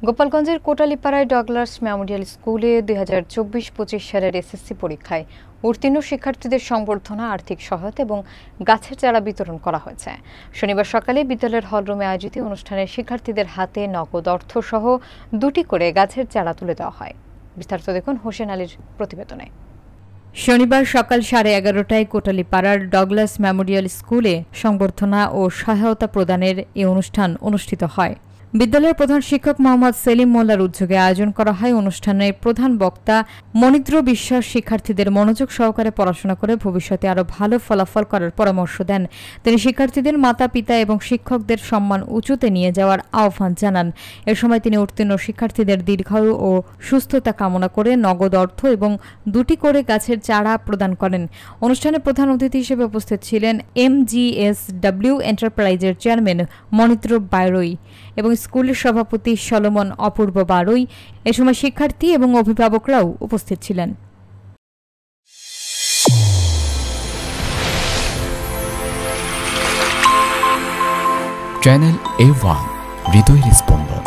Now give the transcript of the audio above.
গোপালগঞ্জের কোটালীপাড়ায় Douglas Memorial স্কুলে 2024-25 সালের এসএসসি পরীক্ষায় উত্তীর্ণ শিক্ষার্থীদের সংবর্ধনা, আর্থিক সহায়তা এবং গাছের চারা বিতরণ করা হয়েছে। শনিবার সকালে বিদ্যালয়ের হলরুমে আয়োজিত অনুষ্ঠানে শিক্ষার্থীদের হাতে নগদ অর্থ সহ 2টি করে গাছের চারা তুলে দেওয়া হয়। বিস্তারিত দেখুন হোসেন আলীর প্রতিবেদনে। শনিবার সকাল 11:30টায় কোটালীপাড়ার ডগলাস মেমোরিয়াল স্কুলে সংবর্ধনা ও সহায়তা প্রদানের এই অনুষ্ঠান অনুষ্ঠিত হয়। বিদ্যালয়ের প্রধান শিক্ষক মোহাম্মদ সেলিম মোল্লার উদ্যোগে আয়োজন করা হয়। অনুষ্ঠানের প্রধান বক্তা মনিদ্র বিশ্বাস শিক্ষার্থীদের মনোযোগ সহকারে পড়াশোনা করে ভবিষ্যতে আরও ভালো ফলাফল করার পরামর্শ দেন। তিনি শিক্ষার্থীদের মাতা পিতা এবং শিক্ষকদের সম্মান উঁচুতে নিয়ে যাওয়ার আহ্বান জানান। এ সময় তিনি উত্তীর্ণ শিক্ষার্থীদের দীর্ঘায়ু ও সুস্থতা কামনা করে নগদ অর্থ এবং 2টি করে গাছের চারা প্রদান করেন। অনুষ্ঠানে প্রধান অতিথি হিসেবে উপস্থিত ছিলেন MGSW এন্টারপ্রাইজের চেয়ারম্যান মনিদ্র বারৈ এবং স্কুলের সভাপতি সলোমন অপূর্ব বারৈ। এ সময় শিক্ষার্থী এবং অভিভাবকরাও উপস্থিত ছিলেন। চ্যানেল A1 হৃদয়ের স্পন্দন।